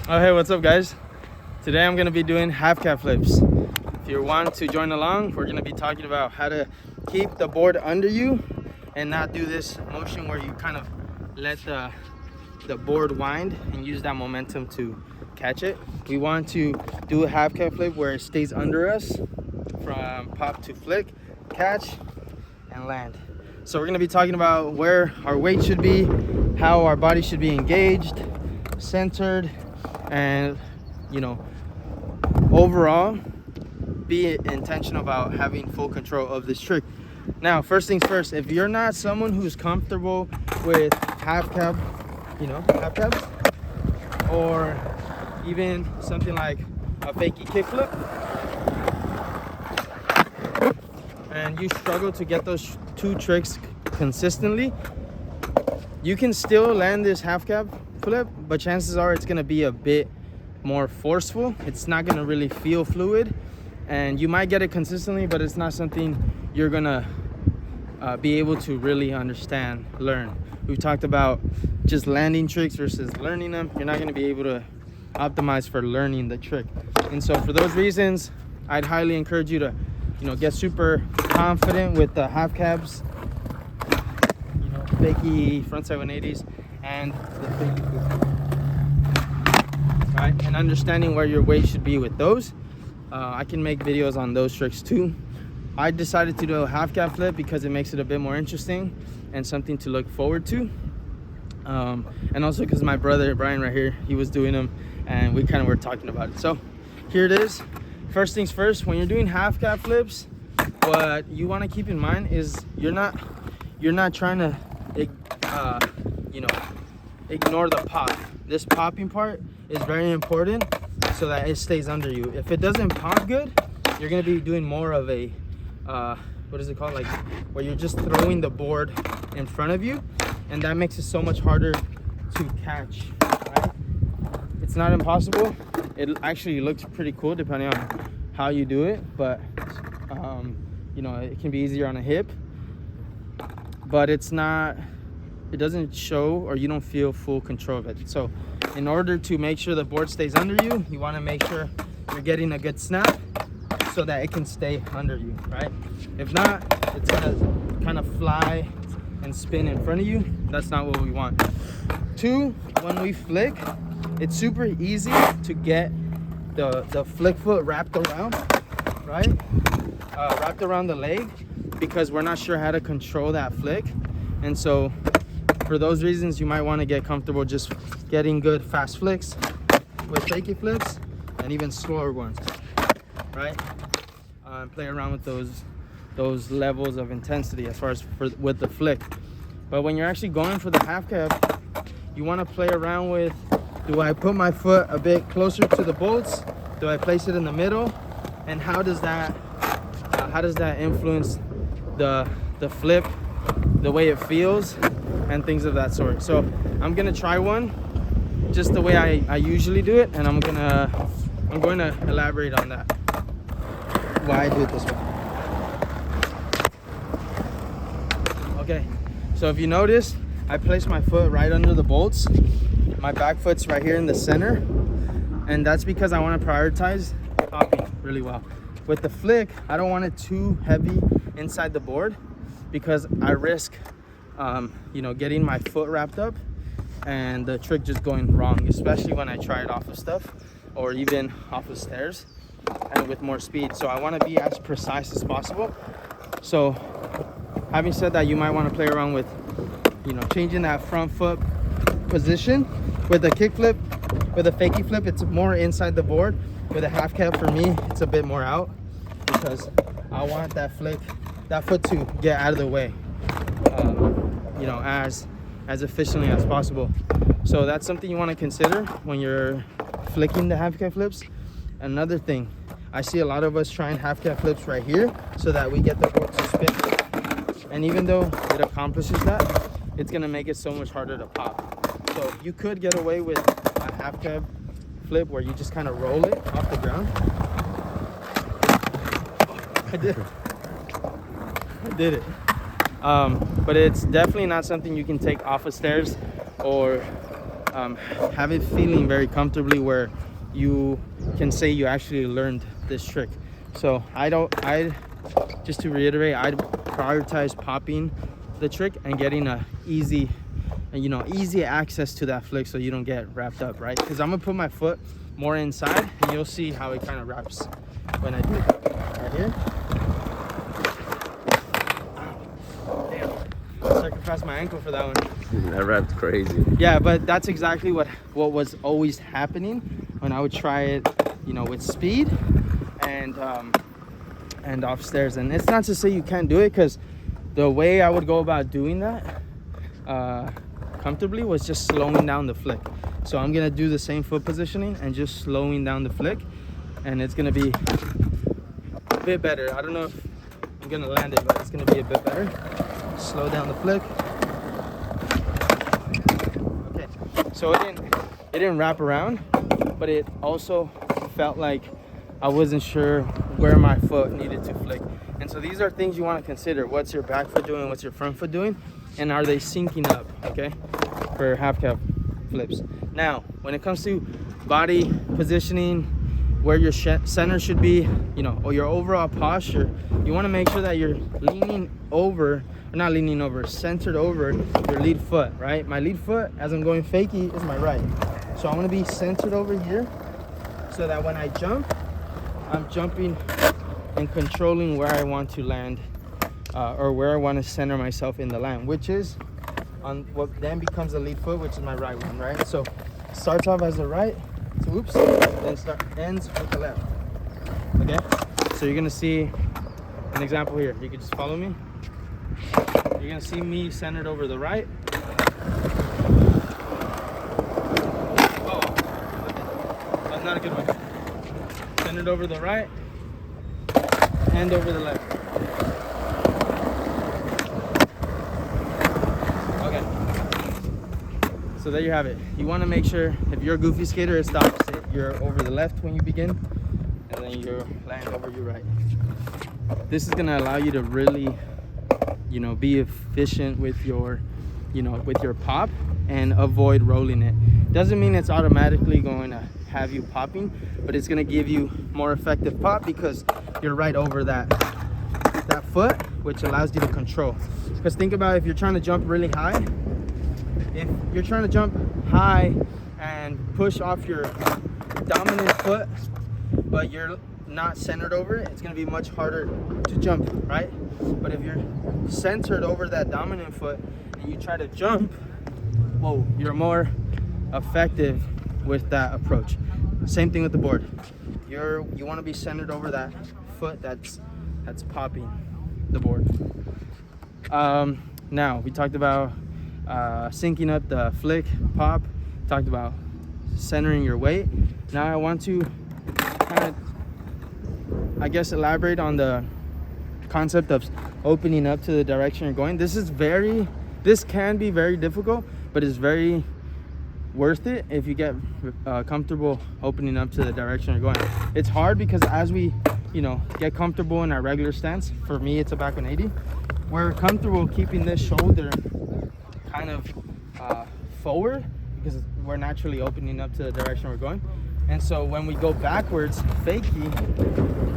Oh, hey, what's up, guys? Today I'm gonna be doing half cab flips. If you want to join along, we're gonna be talking about how to keep the board under you and not do this motion where you kind of let the board wind and use that momentum to catch it. We want to do a half cab flip where it stays under us from pop to flick, catch, and land. So we're gonna be talking about where our weight should be, how our body should be engaged, centered, and overall be intentional about having full control of this trick. Now, first things first, if you're not someone who's comfortable with half cab, half cabs, or even something like a fakie kickflip, and you struggle to get those two tricks consistently, you can still land this half cab flip, but chances are it's going to be a bit more forceful. It's not going to really feel fluid, and you might get it consistently, but it's not something you're going to be able to really understand, learn. We've talked about just landing tricks versus learning them. You're not going to be able to optimize for learning the trick. And so for those reasons, I'd highly encourage you to get super confident with the half cabs, fakie frontside 180s, and the fakie flip. Right, and understanding where your weight should be with those. I can make videos on those tricks too. I decided to do a half cab flip because it makes it a bit more interesting and something to look forward to. And also because my brother Brian right here, he was doing them, and we kind of were talking about it. So here it is. First things first, when you're doing half cab flips, what you want to keep in mind is you're not trying to ignore the pop. This popping part is very important so that it stays under you. If it doesn't pop good, you're going to be doing more of a what is it called, like where you're just throwing the board in front of you, and that makes it so much harder to catch, right? It's not impossible. It actually looks pretty cool depending on how you do it, but it can be easier on a hip, but it doesn't show, or you don't feel full control of it. So in order to make sure the board stays under you, you want to make sure you're getting a good snap so that it can stay under you, right? If not, it's gonna kind of fly and spin in front of you. That's not what we want. Two, when we flick, it's super easy to get the flick foot wrapped around, right? Wrapped around the leg, because we're not sure how to control that flick. And so for those reasons, you might want to get comfortable just getting good fast flicks with fakie flips, and even slower ones, right? Play around with those levels of intensity as far as with the flick. But when you're actually going for the half cab, you want to play around with, do I put my foot a bit closer to the bolts? Do I place it in the middle? And how does that influence the flip, the way it feels, and things of that sort? So I'm gonna try one just the way I usually do it, and I'm going to elaborate on that, why I do it this way. Okay, so if you notice, I place my foot right under the bolts. My back foot's right here in the center, and that's because I want to prioritize popping really well. With the flick, I don't want it too heavy inside the board, because I risk getting my foot wrapped up and the trick just going wrong, especially when I try it off of stuff or even off of stairs and with more speed. So I want to be as precise as possible. So having said that, you might want to play around with changing that front foot position. With a kick flip, with a fakie flip, it's more inside the board. With a half cab, for me, it's a bit more out, because I want that foot to get out of the way, as efficiently as possible. So that's something you want to consider when you're flicking the half cab flips. Another thing, I see a lot of us trying half cab flips right here so that we get the board to spin, and even though it accomplishes that, it's going to make it so much harder to pop. So you could get away with a half cab flip where you just kind of roll it off the ground. I did it. But it's definitely not something you can take off of stairs or have it feeling very comfortably where you can say you actually learned this trick. So just to reiterate, I'd prioritize popping the trick and getting a easy access to that flick so you don't get wrapped up, right? Because I'm gonna put my foot more inside and you'll see how it kind of wraps when I do it. Right here. Damn, sacrificed my ankle for that one. That wrapped crazy. Yeah, but that's exactly what was always happening when I would try it, with speed and off stairs. And it's not to say you can't do it, because the way I would go about doing that comfortably was just slowing down the flick. So I'm gonna do the same foot positioning and just slowing down the flick, and it's gonna be a bit better. I don't know if I'm gonna land it, but it's gonna be a bit better. Slow down the flick. Okay, so it didn't wrap around, but it also felt like I wasn't sure where my foot needed to flick. And so these are things you want to consider. What's your back foot doing? What's your front foot doing? And are they syncing up, okay, for half cab flips? Now, when it comes to body positioning, where your center should be, or your overall posture, you want to make sure that you're leaning over, or not leaning over, centered over your lead foot, right? My lead foot, as I'm going fakie, is my right. So I'm going to be centered over here so that when I jump, I'm jumping and controlling where I want to land, or where I want to center myself in the land, which is on what then becomes the lead foot, which is my right one, right? So starts off as the right, so oops, then ends with the left. Okay, so you're gonna see an example here. You can just follow me. You're gonna see me centered over the right. Oh, okay. That's not a good one. Centered over the right and over the left. So there you have it. You want to make sure, if you're a goofy skater, it's the opposite. You're over the left when you begin, and then you land over your right. This is going to allow you to really, be efficient with your, with your pop and avoid rolling it. Doesn't mean it's automatically going to have you popping, but it's going to give you more effective pop because you're right over that foot, which allows you to control. Because think about if you're trying to jump really high. If you're trying to jump high and push off your dominant foot, but you're not centered over it, it's going to be much harder to jump, right? But if you're centered over that dominant foot and you try to jump, whoa, you're more effective with that approach. Same thing with the board. You want to be centered over that foot that's popping the board. Now we talked about syncing up the flick, pop, talked about centering your weight. Now I want to kind of, elaborate on the concept of opening up to the direction you're going. This can be very difficult, but it's very worth it if you get comfortable opening up to the direction you're going. It's hard because as we, get comfortable in our regular stance, for me it's a back 180, we're comfortable keeping this shoulder kind of forward because we're naturally opening up to the direction we're going. And so when we go backwards, fakie,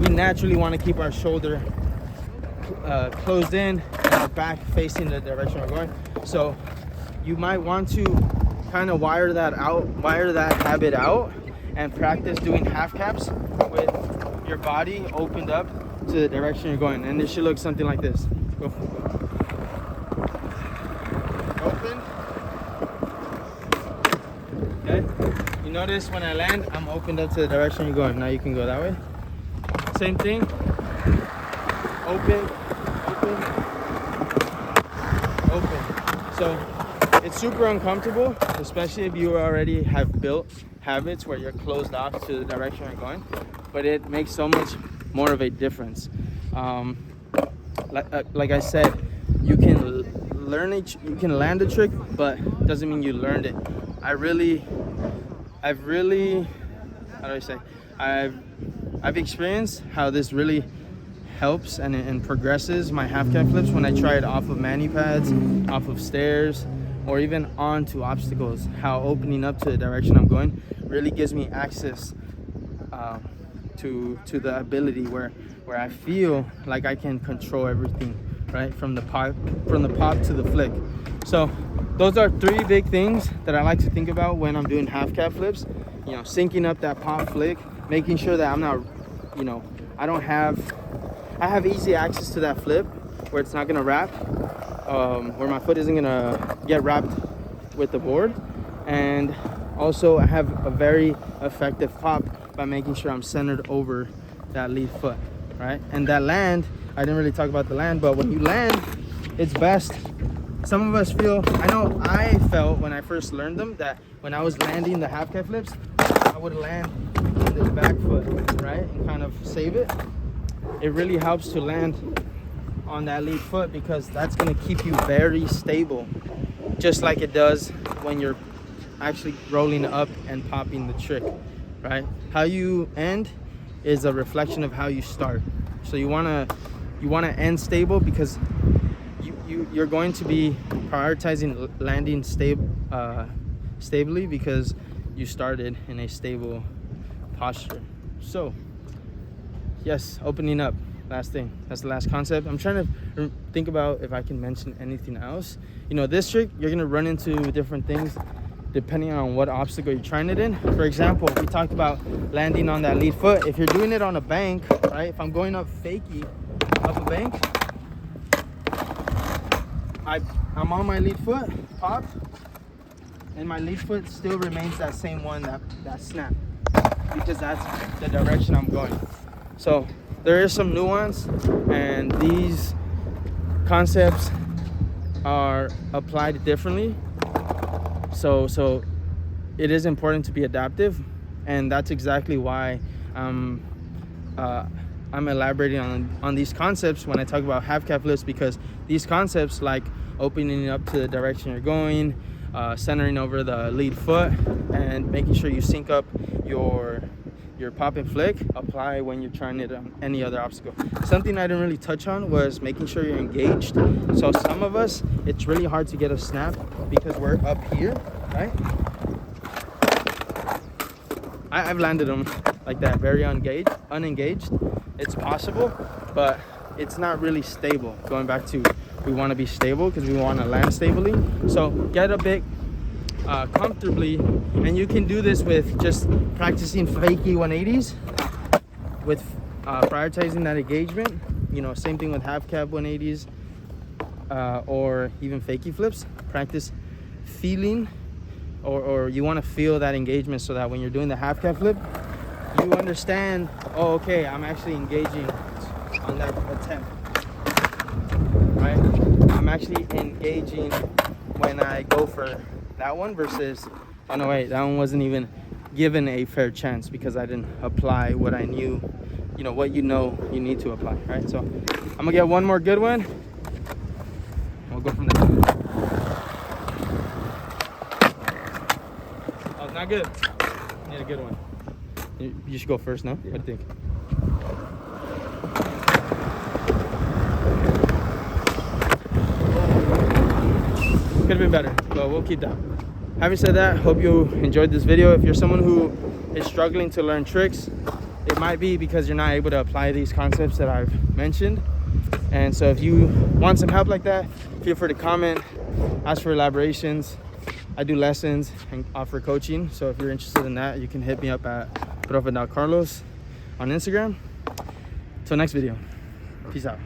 we naturally want to keep our shoulder closed in and our back facing the direction we're going. So you might want to kind of wire that habit out and practice doing half caps with your body opened up to the direction you're going. And it should look something like this. Go for it. Open. Okay. You notice when I land, I'm opened up to the direction you're going. Now you can go that way. Same thing. Open, open, open. So it's super uncomfortable, especially if you already have built habits where you're closed off to the direction you're going, but it makes so much more of a difference. Like I said, you can learn it, you can land a trick, but it doesn't mean you learned it. I've experienced how this really helps and progresses my half cab flips when I try it off of mani pads, off of stairs, or even onto obstacles, how opening up to the direction I'm going really gives me access to the ability where I feel like I can control everything, right? From the pop to the flick. So those are 3 big things that I like to think about when I'm doing half cab flips. You know, syncing up that pop flick, making sure that I'm not, you know, I have easy access to that flip where it's not gonna wrap, where my foot isn't gonna get wrapped with the board. And also I have a very effective pop by making sure I'm centered over that lead foot, right? And that land, I didn't really talk about the land, but when you land, it's best. Some of us feel, I know I felt when I first learned them, that when I was landing the half cab flips, I would land on this back foot, right? And kind of save it. It really helps to land on that lead foot because that's gonna keep you very stable, just like it does when you're actually rolling up and popping the trick, right? How you end is a reflection of how you start. So you wanna end stable because you're going to be prioritizing landing stably because you started in a stable posture. So yes, opening up, last thing, that's the last concept. I'm trying to think about if I can mention anything else. You know, this trick, you're gonna run into different things depending on what obstacle you're trying it in. For example, we talked about landing on that lead foot. If you're doing it on a bank, right? If I'm going up fakie up a bank, I'm on my lead foot, pop, and my lead foot still remains that same one, that snap, because that's the direction I'm going. So there is some nuance, and these concepts are applied differently. So it is important to be adaptive, and that's exactly why I'm elaborating on these concepts when I talk about half cab flips, because these concepts, like opening up to the direction you're going, centering over the lead foot, and making sure you sync up your pop and flick, apply when you're trying it on any other obstacle. Something I didn't really touch on was making sure you're engaged. So some of us, it's really hard to get a snap because we're up here, right? I've landed them like that, very unengaged. It's possible, but it's not really stable. Going back to, we want to be stable because we want to land stably. So get a bit comfortably, and you can do this with just practicing fakie 180s, with prioritizing that engagement. You know, same thing with half cab 180s, or even fakie flips. Practice feeling, or you want to feel that engagement, so that when you're doing the half cab flip, you understand, oh, okay, I'm actually engaging on that attempt, right? I'm actually engaging when I go for that one versus, oh no, wait, that one wasn't even given a fair chance because I didn't apply what I knew, you know, what you know you need to apply, right? So I'm gonna get one more good one. We'll go from there. Oh, it's not good. Need a good one. You should go first, no? Yeah. What do you think? Could have been better, but we'll keep that. Having said that, hope you enjoyed this video. If you're someone who is struggling to learn tricks, it might be because you're not able to apply these concepts that I've mentioned. And so if you want some help like that, feel free to comment, ask for elaborations. I do lessons and offer coaching. So if you're interested in that, you can hit me up at profe.carlos on Instagram. Till next video, peace out.